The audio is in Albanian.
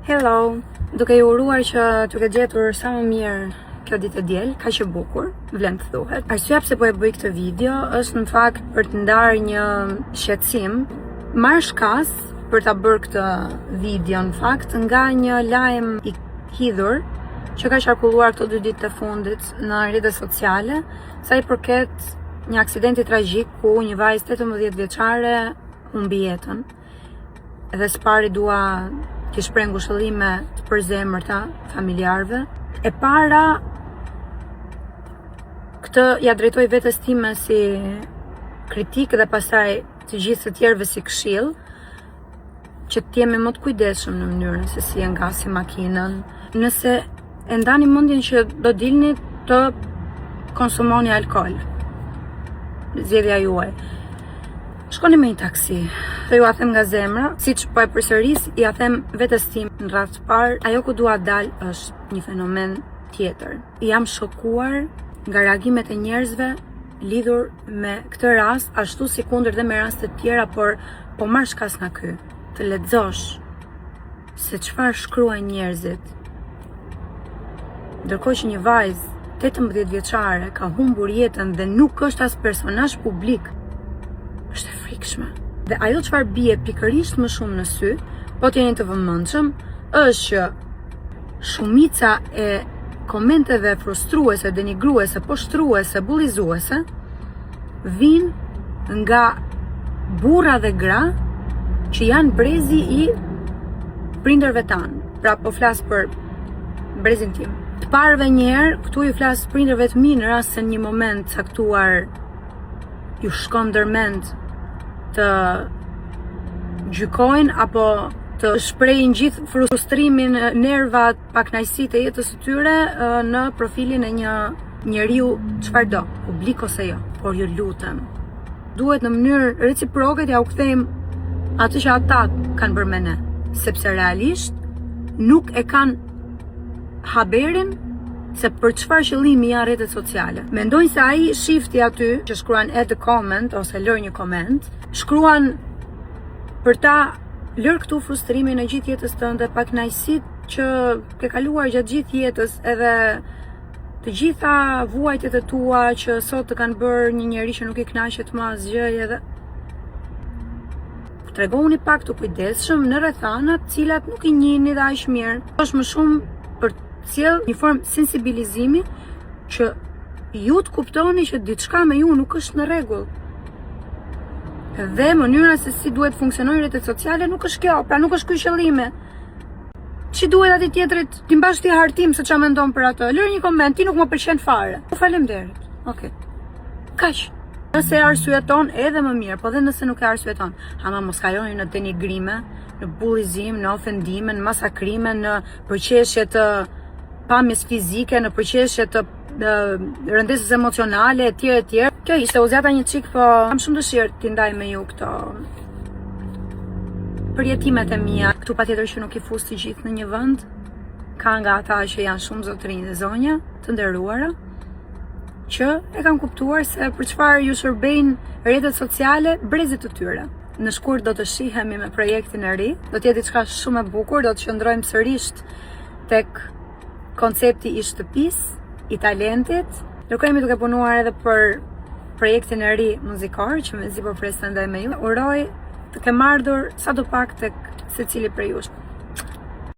Hello, duke ju uruar që t'u ke gjetur sa më mirë kjo ditë e diel, ka që bukur, vlen të thuhet. Arsyeja pse po e bëj këtë video është në fakt për të ndarë një shqetësim, marr shkas për ta bërë këtë video në fakt nga një lajm i hidhur që ka qarkulluar këto 2 ditë të fundit në rrjetet sociale, sa i përket një aksidenti tragjik ku një vajzë 18 vjeçare humbi jetën. Edhe s'pari dua të shpreh ngushëllime të përzemërta familjarëve. E para, këtë ja drejtoj vetes time si kritikë dhe pastaj të gjithë të tjerëve si këshill, që të jemi më të kujdesshëm në mënyrën se si e ngasim makinën. Nëse e ndani mendjen që do dilni të konsumoni alkool, zgjedhja juaj. Shkoni me një taksi, dhe ju a them nga zemra, siç po e përsëris, i a them vetes tim në radhë të parë, ajo ku dua dal është një fenomen tjetër. Jam shokuar nga reagimet e njerëzve lidhur me këtë rast, ashtu si kundër dhe me raste të tjera, por po marr shkas nga ky, të lexosh se çfarë shkruajnë njerëzit. Ndërkohë që një vajzë 18 vjeçare ka humbur jetën dhe nuk është as personazh publik, është e frikshme. Dhe ajo çfarë bie pikërisht më shumë në sy, po t'jeni të vëmendshëm, është që shumica e komenteve frustruese, denigruese, poshtruese, bullizuese vijnë nga burra dhe gra që janë brezi i prindërve tanë. Pra po flas për brezin tim. Të parëve njëherë, këtu ju flas prindërve të mi në rast se një moment caktuar ju shkon ndërmend të gjykojnë apo të shprehin gjithë frustrimin, nervat, pakënaqësitë e jetës së tyre në profilin e një njeriu çfarëdo, publik ose jo. Por ju lutem, duhet në mënyrë reciproke t'ja u kthejmë atë që ata kanë bërë me ne, sepse realisht nuk e kanë haberin se për çfarë qëllimi janë rrjetet sociale. Mendojnë se ai shifti aty që shkruan add a comment ose lër një koment, shkruan për ta lër këtu frustrimin e gjithë jetës tënde, pakënaqësitë që ke kaluar gjatë gjithë jetës, edhe të gjitha vuajtjet e tua që sot të kanë bërë një njeri që nuk i kënaqet më asgjë, edhe tregoni pak të kujdesshëm në rrethana të cilat nuk i njihni dhe aq mirë. Është më shumë për sjell një formë sensibilizimi që ju të kuptoni që diçka me ju nuk është në rregull. Dhe mënyra se si duhet funksionojnë rrjetet sociale nuk është kjo, pra nuk është ky qëllimi. Çi duhet atij tjetrit ti mbash ti hartim se çfarë mendon për atë. Lër një koment, ti nuk më pëlqen fare. Faleminderit. Okej. Kaq. Nëse arsyeton edhe më mirë, po dhe nëse nuk e arsyeton, ama mos kaloni në denigrime, në bullizim, në ofendime, në masakrime, në përqeshje të pamjes fizike, në përqeshje të rëndësisë emocionale, etj. etj. Kjo ishte u zjata një çik, po kam shumë dëshirë t'i ndaj me ju këto përjetimet e mia. Këtu patjetër që nuk i fus të gjithë në një vend, ka nga ata që janë shumë zotërinj dhe zonja të nderuara, që e kanë kuptuar se për çfarë ju shërbejnë rrjetet sociale brezit të tyre. Në shkurt do të shihemi me projektin e ri, do të jetë diçka shumë e bukur, do të qëndrojmë sërish tek koncepti i shtëpisë, i talentit. Ndërkohë jemi duke punuar edhe për projektin e ri muzikor që mezi po pres të ndaj me ju. Uroj të kem ardhur sadopak tek secili prej jush.